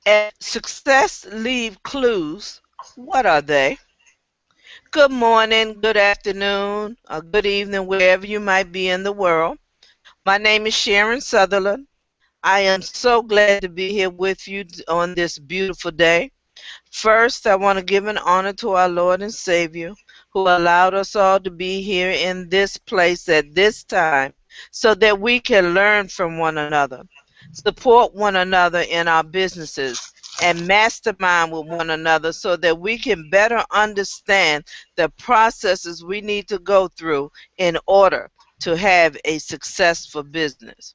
If success leave clues, what are they? Good morning, good afternoon, or good evening, wherever you might be in the world. My name is Sharon Sutherland. I am so glad to be here with you on this beautiful day. First, I want to give an honor to our Lord and Savior who allowed us all to be here in this place at this time so that we can learn from one another, support one another in our businesses, and mastermind with one another so that we can better understand the processes we need to go through in order to have a successful business.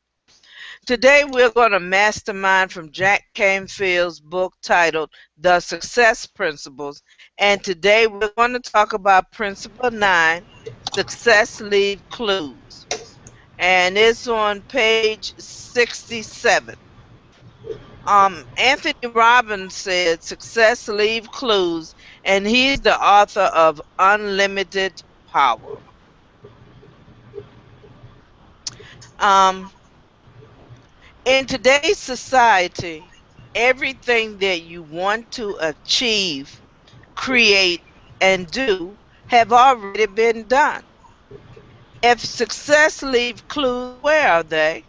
Today we're going to mastermind from Jack Canfield's book titled The Success Principles. And today we're going to talk about Principle 9, Success Leave Clues. And it's on page 67. Anthony Robbins said success leave clues, and he's the author of Unlimited Power. Um, In today's society, everything that you want to achieve, create, and do have already been done. If success leaves clues, where are they?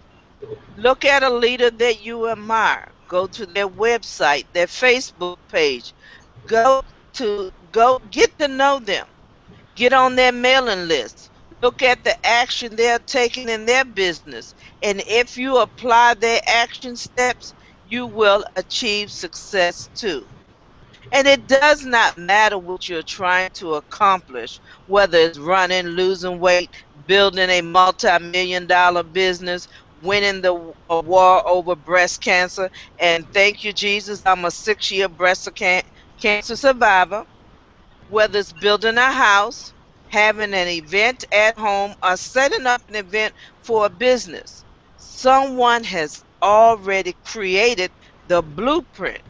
Look at a leader that you admire. Go to their website, their Facebook page. Go get to know them. Get on their mailing list. Look at the action they're taking in their business. And if you apply their action steps, you will achieve success too. And it does not matter what you're trying to accomplish, whether it's running, losing weight, building a multi-million dollar business, winning the a war over breast cancer. And thank you, Jesus, I'm a 6-year cancer survivor. Whether it's building a house, having an event at home, or setting up an event for a business, someone has already created the blueprint,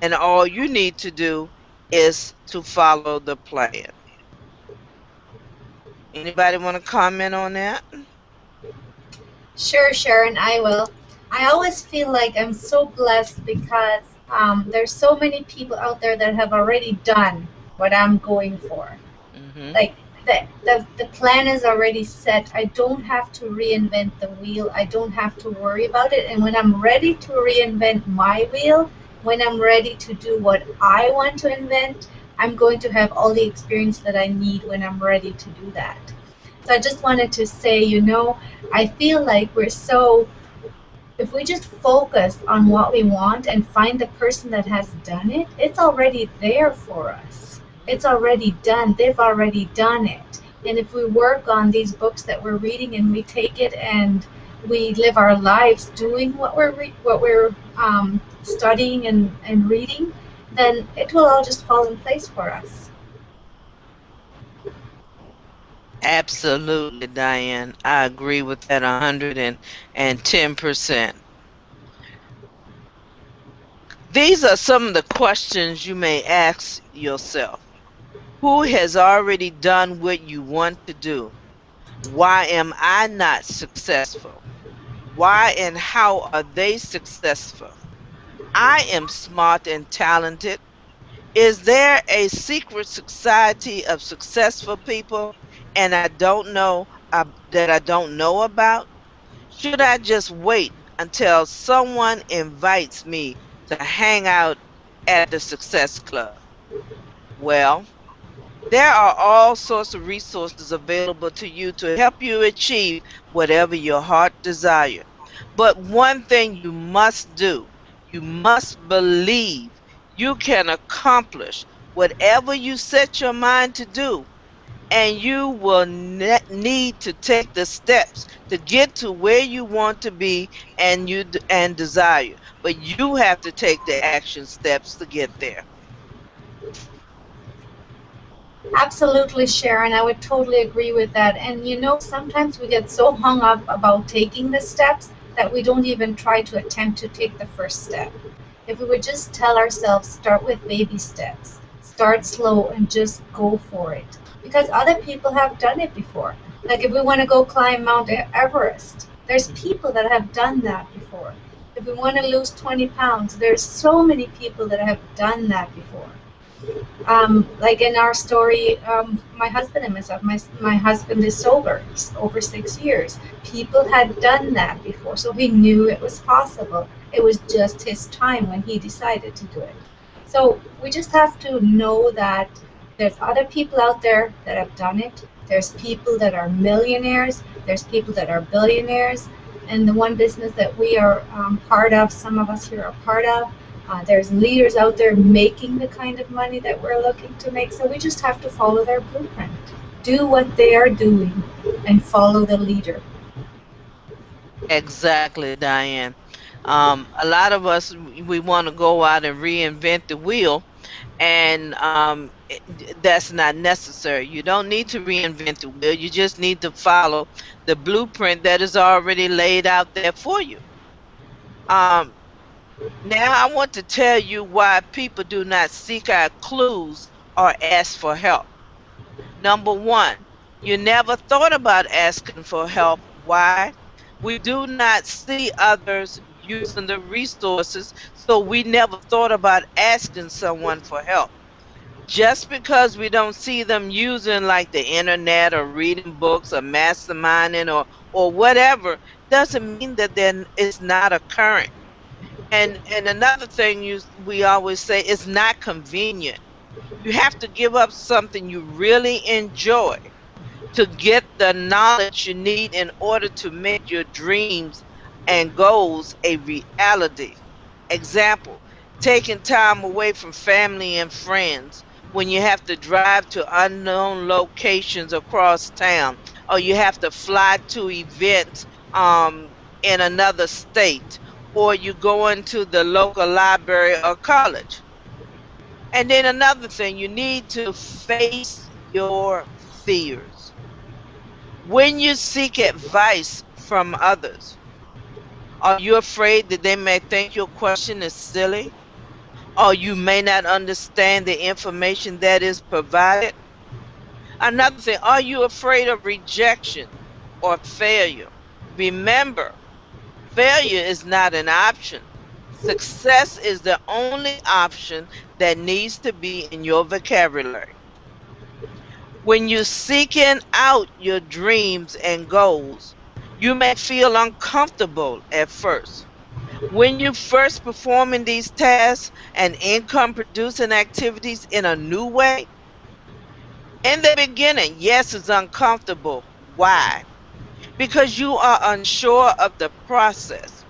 and all you need to do is to follow the plan. Anybody want to comment on that? Sure, Sharon, I will. I always feel like I'm so blessed because there's so many people out there that have already done what I'm going for. Hmm. Like the plan is already set. I don't have to reinvent the wheel. I don't have to worry about it. And when I'm ready to reinvent my wheel, when I'm ready to do what I want to invent, I'm going to have all the experience that I need when I'm ready to do that. So I just wanted to say, I feel like if we just focus on what we want and find the person that has done it, it's already there for us. It's already done. They've already done it. And if we work on these books that we're reading and we take it and we live our lives doing what we're studying and reading, then it will all just fall in place for us. Absolutely, Diane. I agree with that 110%. These are some of the questions you may ask yourself. Who has already done what you want to do? Why am I not successful? Why and how are they successful? I am smart and talented. Is there a secret society of successful people and that I don't know about? Should I just wait until someone invites me to hang out at the Success Club? Well, there are all sorts of resources available to you to help you achieve whatever your heart desires. But one thing you must do, you must believe you can accomplish whatever you set your mind to do, and you will need to take the steps to get to where you want to be and desire. But you have to take the action steps to get there. Absolutely, Sharon. I would totally agree with that. And sometimes we get so hung up about taking the steps that we don't even try to attempt to take the first step. If we would just tell ourselves, start with baby steps, start slow and just go for it. Because other people have done it before. Like if we want to go climb Mount Everest, there's people that have done that before. If we want to lose 20 pounds, there's so many people that have done that before. Like in our story, my husband and myself, my husband is sober over 6 years. People had done that before, so he knew it was possible. It was just his time when he decided to do it. So we just have to know that there's other people out there that have done it. There's people that are millionaires. There's people that are billionaires. And the one business that we are part of, some of us here are part of, there's leaders out there making the kind of money that we're looking to make. So we just have to follow their blueprint, do what they are doing, and follow the leader. Exactly, Diane. A lot of us, we want to go out and reinvent the wheel, and that's not necessary. You don't need to reinvent the wheel. You just need to follow the blueprint that is already laid out there for you. Um, Now, I want to tell you why people do not seek out clues or ask for help. Number one, you never thought about asking for help. Why? We do not see others using the resources, so we never thought about asking someone for help. Just because we don't see them using like the internet or reading books or masterminding or whatever doesn't mean that then it's not occurring. And another thing we always say, it's not convenient. You have to give up something you really enjoy to get the knowledge you need in order to make your dreams and goals a reality. Example, taking time away from family and friends when you have to drive to unknown locations across town, or you have to fly to events in another state, or you go into the local library or college. And then another thing, you need to face your fears. When you seek advice from others, are you afraid that they may think your question is silly? Or you may not understand the information that is provided? Another thing, are you afraid of rejection or failure? Remember, failure is not an option. Success is the only option that needs to be in your vocabulary. When you're seeking out your dreams and goals, you may feel uncomfortable at first. When you first performing these tasks and income producing activities in a new way, in the beginning, yes, it's uncomfortable. Why? Because you are unsure of the process.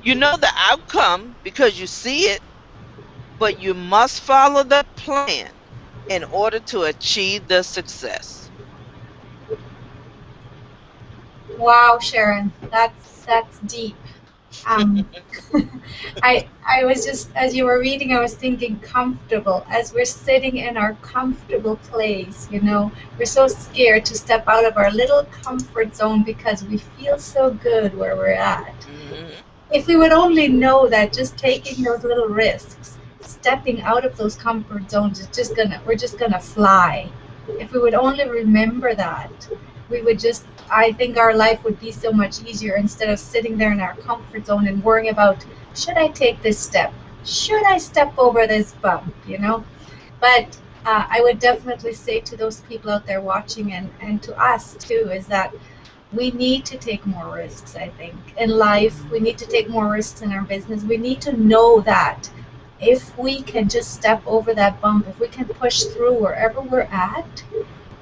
You know the outcome because you see it, but you must follow the plan in order to achieve the success. Wow, Sharon, that's deep. Um, I was just, as you were reading, I was thinking comfortable. As we're sitting in our comfortable place, we're so scared to step out of our little comfort zone because we feel so good where we're at. Mhm. If we would only know that just taking those little risks, stepping out of those comfort zones is we're just gonna fly. If we would only remember that, we would just, I think our life would be so much easier instead of sitting there in our comfort zone and worrying about, should I take this step? Should I step over this bump? But I would definitely say to those people out there watching, and to us too, is that we need to take more risks. I think in life we need to take more risks in our business. We need to know that if we can just step over that bump, if we can push through wherever we're at,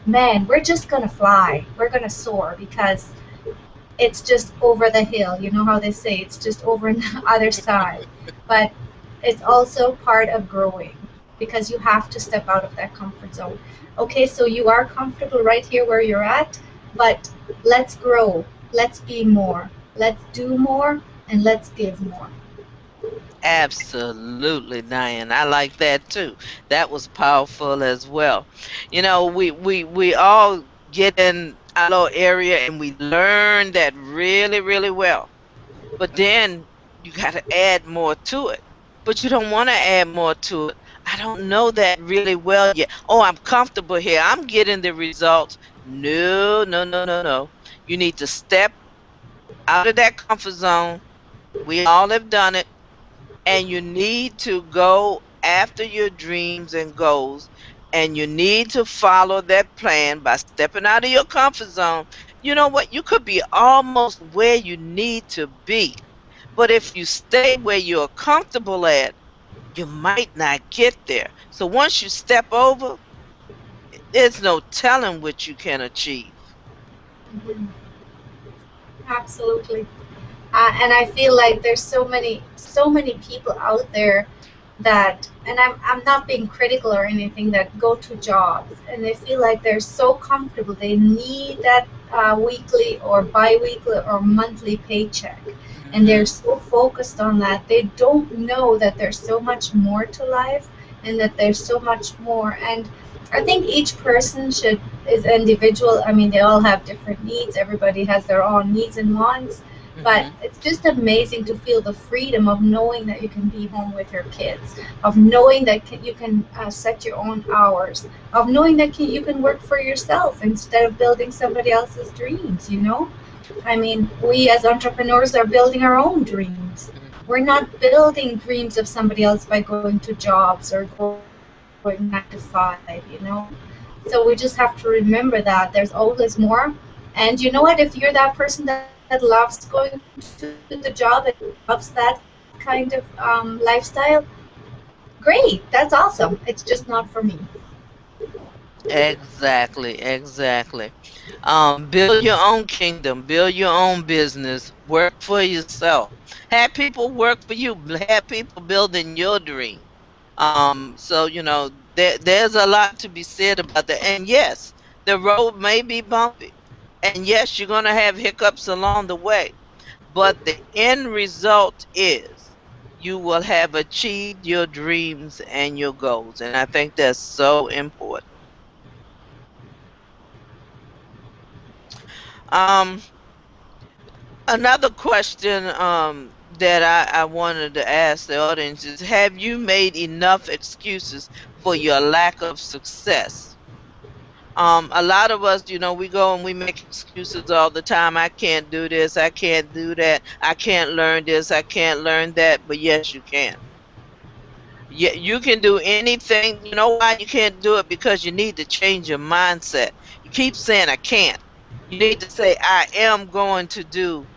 man, we're just gonna fly, we're gonna soar, because it's just over the hill. You know how they say it's just over on the other side. But it's also part of growing, because you have to step out of that comfort zone. Okay, so you are comfortable right here where you're at, but let's grow, let's be more, let's do more, and let's give more. Absolutely, Diane. I like that too. That was powerful as well. We all get in our little area and we learn that really, really well. But then you got to add more to it. But you don't want to add more to it. I don't know that really well yet. Oh, I'm comfortable here. I'm getting the results. No, no, no, no, no. You need to step out of that comfort zone We all have done it. And you need to go after your dreams and goals. And you need to follow that plan by stepping out of your comfort zone. You know what? You could be almost where you need to be. But if you stay where you're comfortable at, you might not get there. So once you step over, there's no telling what you can achieve. Mhm. Absolutely. And I feel like there's so many people out there that, and I'm not being critical or anything, that go to jobs and they feel like they're so comfortable. They need that weekly or bi-weekly or monthly paycheck, and they're Hmm. so focused on that. They don't know that there's so much more to life, and that there's so much more. And I think each person should is individual. I mean, they all have different needs. Everybody has their own needs and wants, but Hmm. it's just amazing to feel the freedom of knowing that you can be home with your kids, of knowing that you can set your own hours, of knowing that you can work for yourself instead of building somebody else's dreams, you know? I mean, we as entrepreneurs are building our own dreams. We're Hmm. not building dreams of somebody else by going to jobs or going 9 to 5, you know? So we just have to remember that there's always more. And you know what? If you're that person that loves going to the job and loves that kind of lifestyle, great. That's awesome. It's just not for me. Exactly, exactly. Build your own kingdom, build your own business, work for yourself. Have people work for you, have people building your dream. So there's a lot to be said about that. And yes, the road may be bumpy. And yes, you're gonna have hiccups along the way. But the end result is you will have achieved your dreams and your goals. And I think that's so important. Um, Another question that I wanted to ask the audience is, have you made enough excuses for your lack of success? A lot of us, we go and we make excuses all the time. I can't do this, I can't do that, I can't learn this, I can't learn that. But yes, you can. Yeah, you can do anything. You know why you can't do it? Because you need to change your mindset. You keep saying I can't. You need to say I am going to do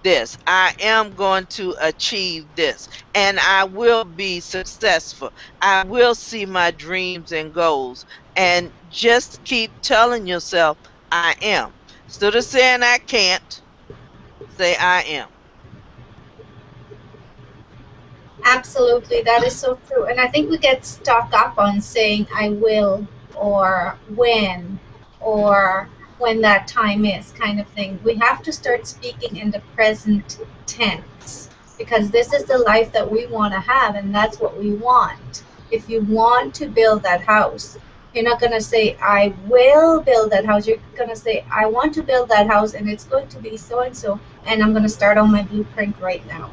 this. I am going to achieve this. And I will be successful. I will see my dreams and goals. And just keep telling yourself, I am. Instead of saying I can't, say I am. Absolutely, that is so true. And I think we get stuck up on saying I will, or or when that time is, kind of thing. We have to start speaking in the present tense, because this is the life that we want to have, and that's what we want. If you want to build that house, you're not going to say I will build that house. You're going to say I want to build that house, and it's going to be so and so, and I'm going to start on my blueprint right now.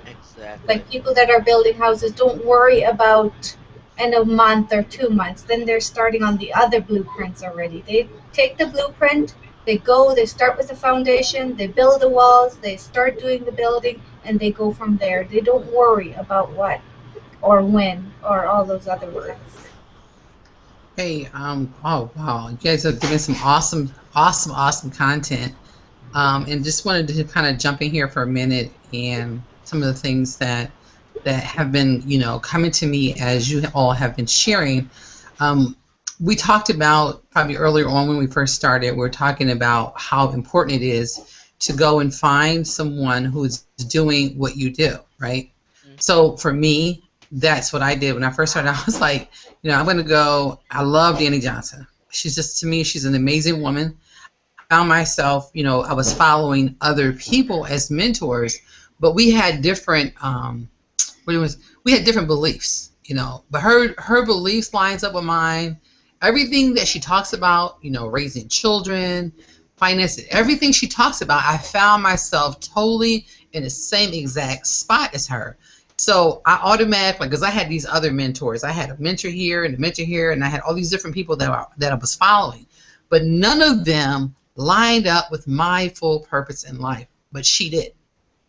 Exactly. Like people that are building houses don't worry about in a month or 2 months. Then they're starting on the other blueprints already. They take the blueprint, they go, they start with the foundation, they build the walls, they start doing the building, and they go from there. They don't worry about what or when or all those other words. Hey, oh wow, you guys are giving some awesome content. And just wanted to kind of jump in here for a minute and some of the things that have been, coming to me as you all have been sharing. Um, we talked about probably earlier on when we first started, we are talking about how important it is to go and find someone who's doing what you do, right? So for me, that's what I did when I first started. I was like, I'm going to go. I love Danny Johnson. She's just, to me, she's an amazing woman. I found myself, I was following other people as mentors, but we had different, what it was, we had different beliefs, but her beliefs lines up with mine. Everything that she talks about, raising children, finances, everything she talks about, I found myself totally in the same exact spot as her. So I automatically, because I had these other mentors, I had a mentor here and a mentor here, and I had all these different people that I was following, but none of them lined up with my full purpose in life. But she did.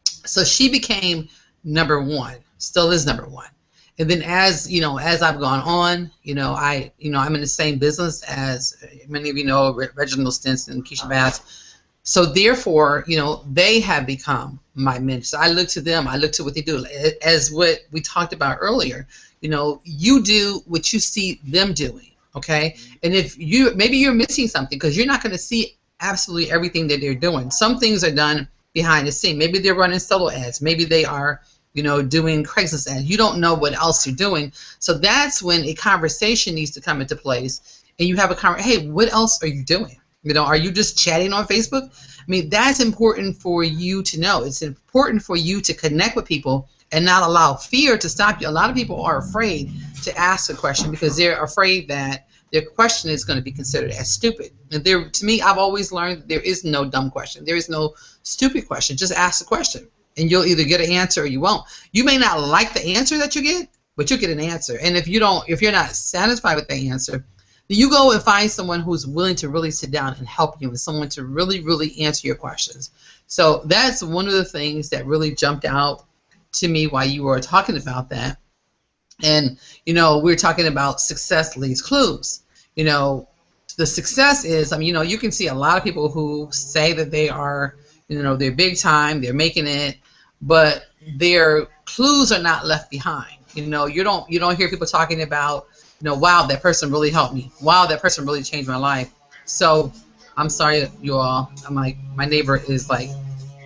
So she became number one, still is number one. And then as you know, as I've gone on, I'm in the same business as many of you know, Reginald Stinson, Keisha Bass. So therefore, they have become my mentors. I look to them. I look to what they do. As what we talked about earlier, you do what you see them doing. Okay. And if maybe you're missing something because you're not going to see absolutely everything that they're doing. Some things are done behind the scene. Maybe they're running solo ads. Maybe they are, doing Craigslist ads. You don't know what else you're doing. So that's when a conversation needs to come into place. And you have a conversation. Hey, what else are you doing? Are you just chatting on Facebook? I mean, that's important for you to know. It's important for you to connect with people and not allow fear to stop you. A lot of people are afraid to ask a question because they're afraid that their question is going to be considered as stupid. And to me, I've always learned there is no dumb question. There is no stupid question. Just ask the question, and you'll either get an answer or you won't. You may not like the answer that you get, but you'll get an answer. And if you're not satisfied with the answer, you go and find someone who's willing to really sit down and help you and someone to really, really answer your questions. So that's one of the things that really jumped out to me while you were talking about that. And, we're talking about success leaves clues. The success is, you can see a lot of people who say that they are, they're big time, they're making it, but their clues are not left behind. You don't hear people talking about, wow, that person really helped me. Wow, that person really changed my life. So I'm sorry, you all. My neighbor is like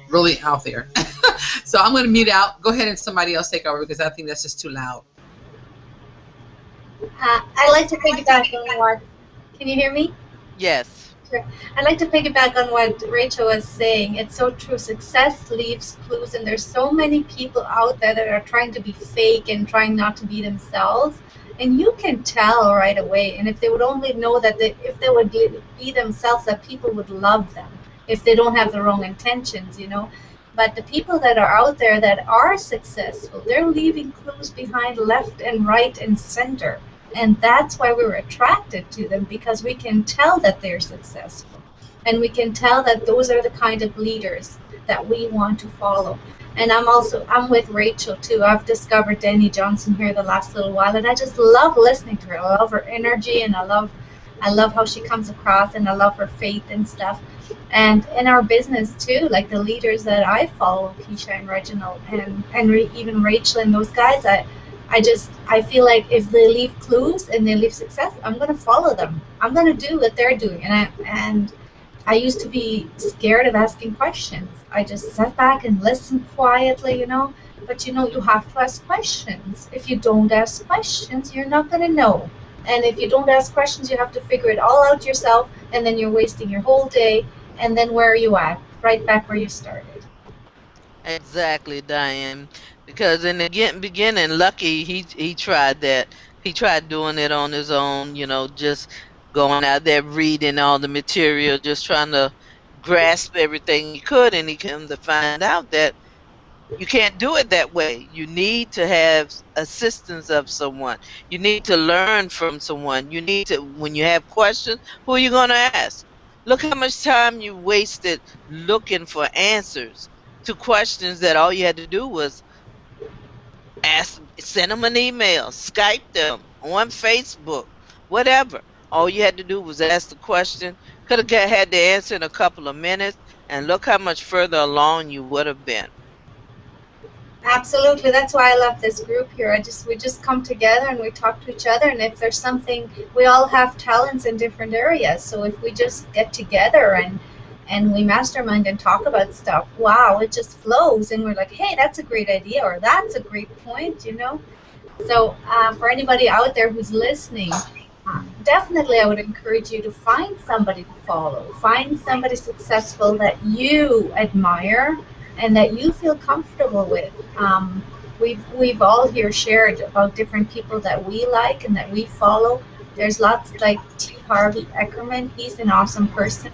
really out there. So I'm going to mute out. Go ahead and somebody else take over because I think that's just too loud. I'd like to piggyback on what. Can you hear me? Yes. Sure. I'd like to piggyback on what Rachel was saying. It's so true. Success leaves clues, and there's so many people out there that are trying to be fake and trying not to be themselves. And you can tell right away. And if they would only know that if they would be themselves, that people would love them if they don't have the wrong intentions, But the people that are out there that are successful, they're leaving clues behind left and right and center. And that's why we're attracted to them, because we can tell that they're successful. And we can tell that those are the kind of leaders that we want to follow. And I'm with Rachel too. I've discovered Danny Johnson here the last little while, and I just love listening to her. I love her energy, and I love how she comes across, and I love her faith and stuff. And in our business too, like the leaders that I follow, Keisha and Reginald, and even Rachel and those guys, I feel like if they leave clues and they leave success, I'm going to follow them. I'm going to do what they're doing. And I used to be scared of asking questions. I just sat back and listened quietly, But you have to ask questions. If you don't ask questions, you're not going to know. And if you don't ask questions, you have to figure it all out yourself, and then you're wasting your whole day. And then where are you at? Right back where you started. Exactly, Diane. Because in the beginning, Lucky, he tried that. He tried doing it on his own, just going out there reading all the material, just trying to grasp everything he could, and he came to find out that you can't do it that way. You need to have assistance of someone. You need to learn from someone. You need to, when you have questions, who are you going to ask? Look how much time you wasted looking for answers to questions that all you had to do was send them an email, Skype them on Facebook, whatever. All you had to do was ask the question. Could have had the answer in a couple of minutes, and look how much further along you would have been. Absolutely. That's why I love this group here. We just come together and we talk to each other, and if there's something, we all have talents in different areas. So if we just get together and we mastermind and talk about stuff, wow, it just flows, and we're like, hey, that's a great idea, or that's a great point, So for anybody out there who's listening, definitely I would encourage you to find somebody to follow. Find somebody successful that you admire and that you feel comfortable with. We've all here shared about different people that we like and that we follow. There's lots like T. Harvey Eckerman. He's an awesome person.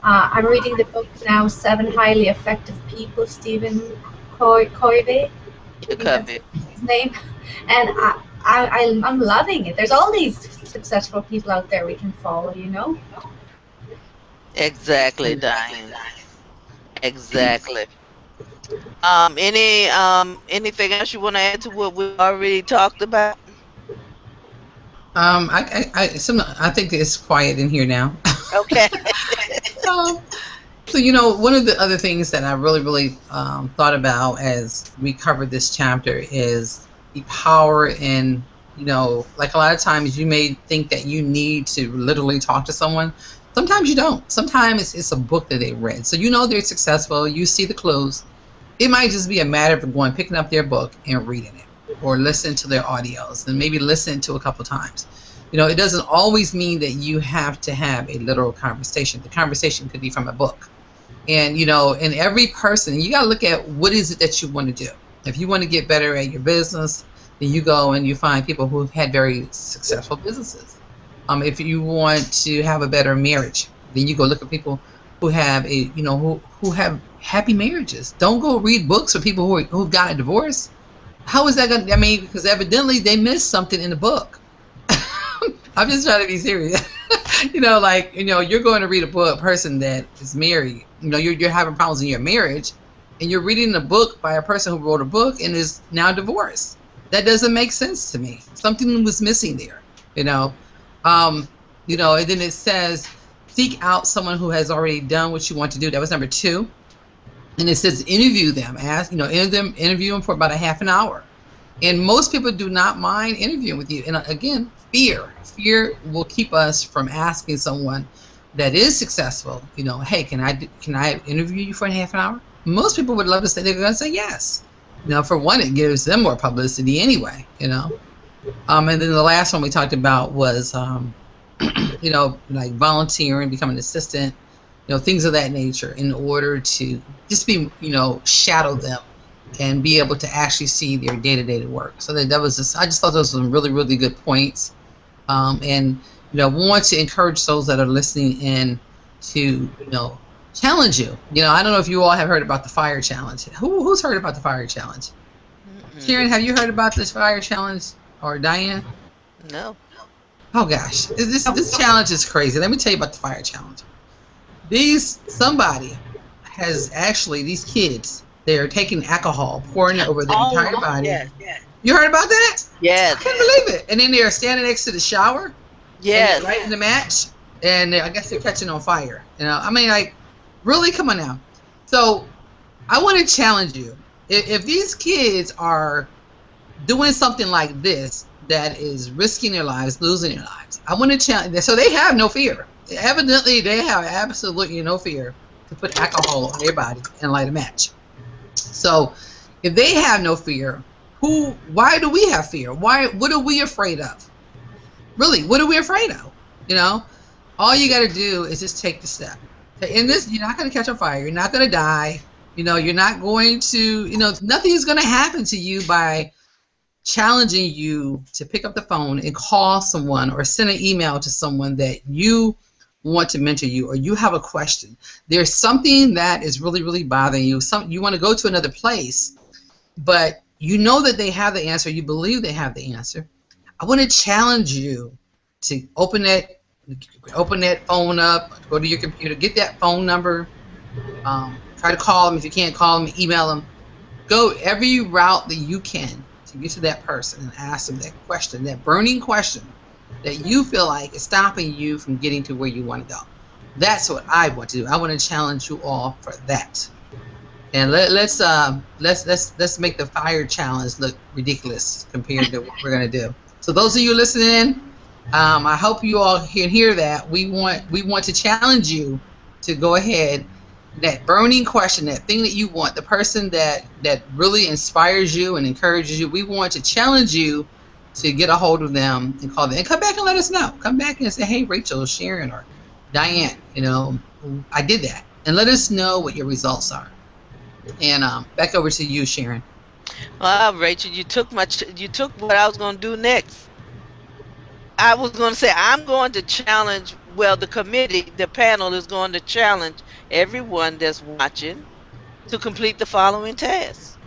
I'm reading the book now, 7 Highly Effective People, Stephen Covey. Covey. His name. And I'm loving it. There's all these successful people out there we can follow, Exactly, Diane. Exactly. Anything else you want to add to what we already talked about? I think it's quiet in here now. Okay. um, So, one of the other things that I really, really thought about as we covered this chapter is the power in, like a lot of times you may think that you need to literally talk to someone. Sometimes you don't. Sometimes it's a book that they read. So, they're successful. You see the clues. It might just be a matter of going, picking up their book and reading it or listen to their audios and maybe listen to a couple times. It doesn't always mean that you have to have a literal conversation. The conversation could be from a book. And in every person, you got to look at what is it that you want to do. If you want to get better at your business, then you go and you find people who've had very successful businesses. If you want to have a better marriage, then you go look at people who have who have happy marriages. Don't go read books for people who've got a divorce. How is that going to, because evidently they missed something in the book. I'm just trying to be serious. You're going to read a book, a person that is married. You're having problems in your marriage, and you're reading a book by a person who wrote a book and is now divorced. That doesn't make sense to me. Something was missing there. And then it says, seek out someone who has already done what you want to do. That was number 2. And it says, interview them. Interview them for about a half an hour. And most people do not mind interviewing with you. And again, fear will keep us from asking someone that is successful, hey, can I interview you for a half an hour? Most people would love to say, they're going to say yes. For one, it gives them more publicity anyway, and then the last one we talked about was like volunteering, becoming an assistant, things of that nature, in order to just be, shadow them and be able to actually see their day-to-day work. So that was just, I just thought those were some really, really good points. And want to encourage those that are listening in to challenge you. I don't know if you all have heard about the fire challenge. Who's heard about the fire challenge? Sharon, have you heard about this fire challenge, or Diane? No. Oh gosh, this challenge is crazy. Let me tell you about the fire challenge. Somebody has actually, these kids, they're taking alcohol, pouring it over their entire body. Yes. You heard about that? Yes. I can't believe it. And then they're standing next to the shower. Yes. Lighting the match, and I guess they're catching on fire. Really, come on now. So I want to challenge you. If these kids are doing something like this, that is risking their lives, losing their lives, I want to challenge them. So they have no fear. Evidently, they have absolutely no fear to put alcohol on their body and light a match. So if they have no fear, why do we have fear? What are we afraid of? Really, what are we afraid of? All you got to do is just take the step. In this, you're not going to catch on fire. You're not going to die. You're not going to, nothing is going to happen to you by challenging you to pick up the phone and call someone or send an email to someone that you want to mentor you, or you have a question. There's something that is really, really bothering you. You want to go to another place, but you know that they have the answer. You believe they have the answer. I want to challenge you to open that phone up, go to your computer, get that phone number, try to call them. If you can't call them, email them. Go every route that you can to get to that person and ask them that question, that burning question that you feel like is stopping you from getting to where you want to go. That's what I want to do. I want to challenge you all for that. And let's make the fire challenge look ridiculous compared to what we're going to do. So those of you listening, I hope you all can hear that. We want to challenge you to go ahead, that burning question, that thing that you want, the person that really inspires you and encourages you. We want to challenge you to get a hold of them and call them and come back and let us know. Come back and say, hey, Rachel, Sharon, or Diane, I did that, and let us know what your results are. And back over to you, Sharon. Well, Rachel, you took what I was going to do next. I was going to say, I'm going to challenge, the panel is going to challenge everyone that's watching to complete the following tasks.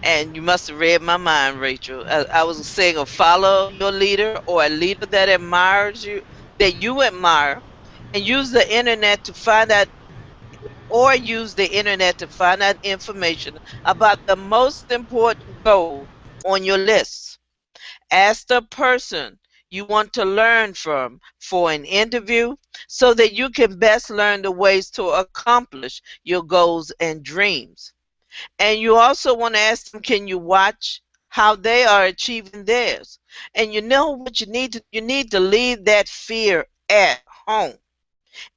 And you must have read my mind, Rachel. I was saying, follow your leader or a leader that admires you, that you admire, and use the internet to find out or use the internet to find out information about the most important goal on your list. Ask the person you want to learn from for an interview so that you can best learn the ways to accomplish your goals and dreams. And you also want to ask them, can you watch how they are achieving theirs? And you know what you need to leave that fear at home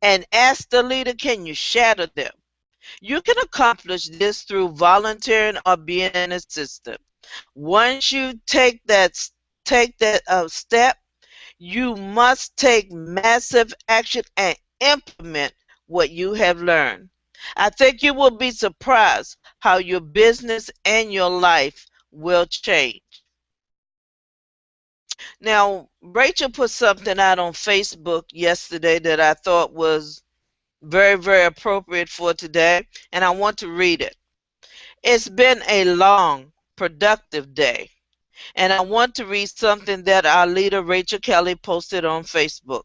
and ask the leader, can you shadow them? You can accomplish this through volunteering or being an assistant. Once you take that step, you must take massive action and implement what you have learned. I think you will be surprised how your business and your life will change. Now, Rachel put something out on Facebook yesterday that I thought was very, very appropriate for today, and I want to read it. It's been a long, productive day, and I want to read something that our leader Rachel Kelly posted on Facebook.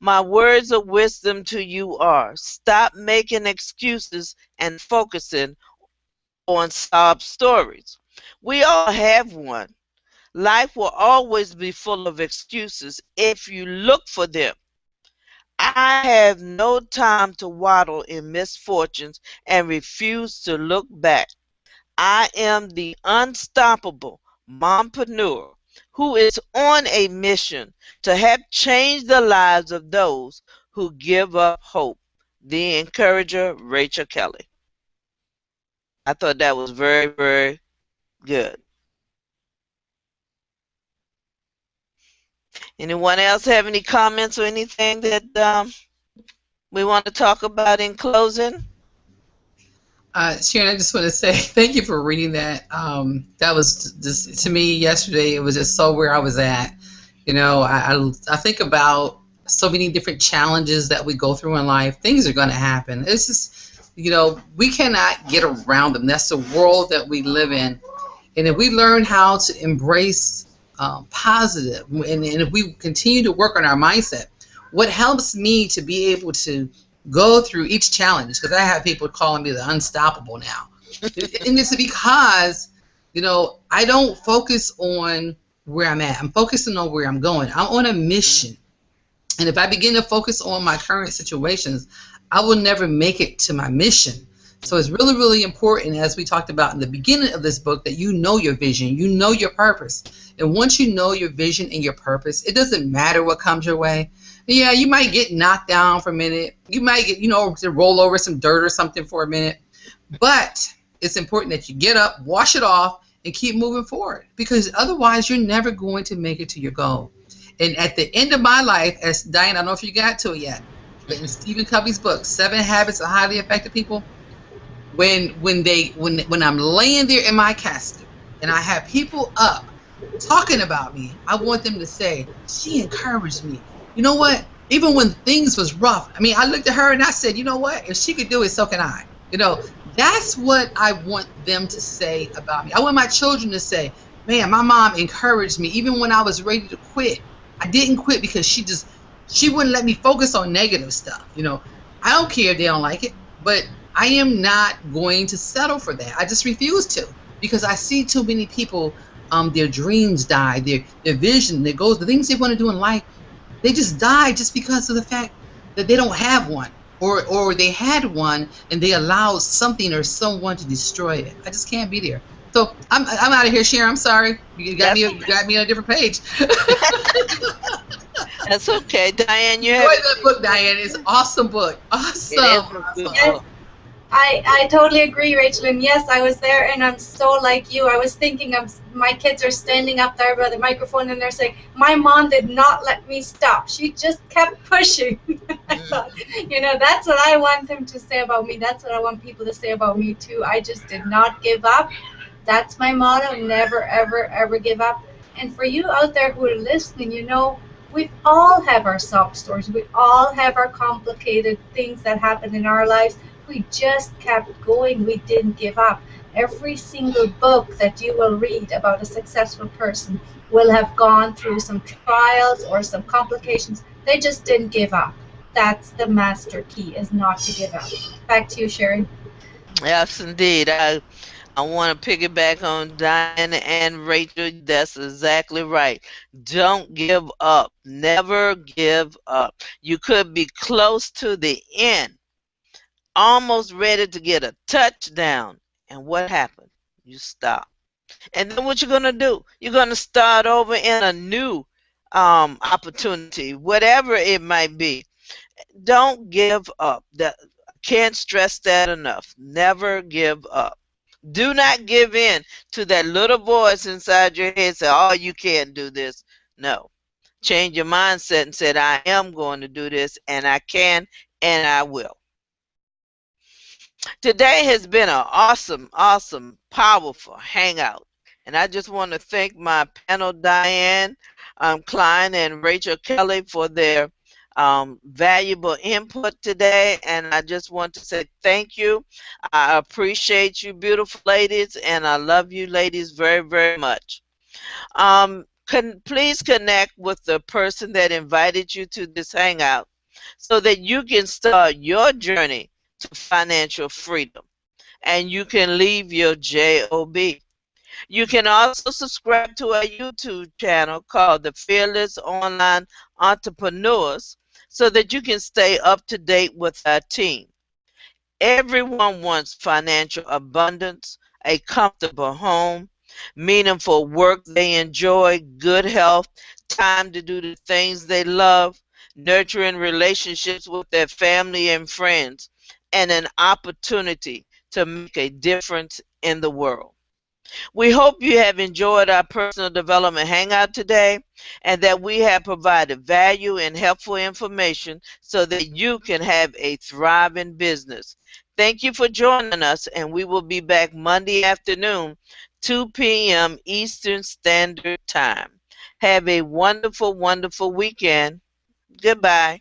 My words of wisdom to you are stop making excuses and focusing on sob stories. We all have one. Life will always be full of excuses if you look for them. I have no time to waddle in misfortunes and refuse to look back. I am the unstoppable mompreneur who is on a mission to help change the lives of those who give up hope. The encourager, Rachel Kelly. I thought that was very, very good. Anyone else have any comments or anything that we want to talk about in closing? Sharon, I just want to say thank you for reading that. That was just to me yesterday. It was just so where I was at. I think about so many different challenges that we go through in life. Things are going to happen. It's just, we cannot get around them. That's the world that we live in. And if we learn how to embrace positive, and if we continue to work on our mindset, what helps me to be able to go through each challenge, because I have people calling me the unstoppable now, and it's because I don't focus on where I'm at. I'm focusing on where I'm going. I'm on a mission, and if I begin to focus on my current situations, I will never make it to my mission. So it's really, really important, as we talked about in the beginning of this book, that you know your vision, you know your purpose. And once you know your vision and your purpose, it doesn't matter what comes your way. Yeah, you might get knocked down for a minute. You might get, to roll over some dirt or something for a minute. But it's important that you get up, wash it off, and keep moving forward. Because otherwise, you're never going to make it to your goal. And at the end of my life, as Diane, I don't know if you got to it yet, but in Stephen Covey's book, 7 Habits of Highly Effective People, when I'm laying there in my casket and I have people up talking about me, I want them to say, she encouraged me. You know what? Even when things was rough, I looked at her and I said, you know what? If she could do it, so can I. That's what I want them to say about me. I want my children to say, man, my mom encouraged me even when I was ready to quit. I didn't quit because she wouldn't let me focus on negative stuff. I don't care if they don't like it, but I am not going to settle for that. I just refuse to, because I see too many people, their dreams die, their vision, their goals, the things they want to do in life, they just die just because of the fact that they don't have one, or they had one and they allowed something or someone to destroy it. I just can't be there. So I'm out of here, Sharon. I'm sorry. You got me on a different page. That's okay, Diane. You enjoy that book, Diane. It's an awesome book. Awesome. Yes, I totally agree, Rachel. And yes, I was there, and I'm so like you. I was thinking of my kids are standing up there by the microphone, and they're saying, my mom did not let me stop. She just kept pushing. I thought, that's what I want them to say about me. That's what I want people to say about me, too. I just did not give up. That's my motto, never, ever, ever give up. And for you out there who are listening, we all have our sob stories. We all have our complicated things that happen in our lives. We just kept going. We didn't give up. Every single book that you will read about a successful person will have gone through some trials or some complications. They just didn't give up. That's the master key, is not to give up. Back to you, Sharon. Yes, indeed. I want to piggyback on Diana and Rachel. That's exactly right. Don't give up. Never give up. You could be close to the end, almost ready to get a touchdown. And what happened? You stop. And then what you're going to do? You're going to start over in a new opportunity, whatever it might be. Don't give up. Can't stress that enough. Never give up. Do not give in to that little voice inside your head say, "Oh, you can't do this." No. Change your mindset and said, "I am going to do this, and I can, and I will." Today has been an awesome, awesome, powerful hangout. And I just want to thank my panel, Diane Klein and Rachel Kelly, for their valuable input today. And I just want to say thank you. I appreciate you, beautiful ladies, and I love you, ladies, very, very much. Please connect with the person that invited you to this hangout so that you can start your journey to financial freedom and you can leave your job. You can also subscribe to our YouTube channel called the Fearless Online Entrepreneurs so that you can stay up to date with our team. Everyone wants financial abundance, a comfortable home, meaningful work they enjoy, good health, time to do the things they love, nurturing relationships with their family and friends, and an opportunity to make a difference in the world. We hope you have enjoyed our personal development hangout today and that we have provided value and helpful information so that you can have a thriving business. Thank you for joining us, and we will be back Monday afternoon, 2 p.m. Eastern Standard Time. Have a wonderful, wonderful weekend. Goodbye.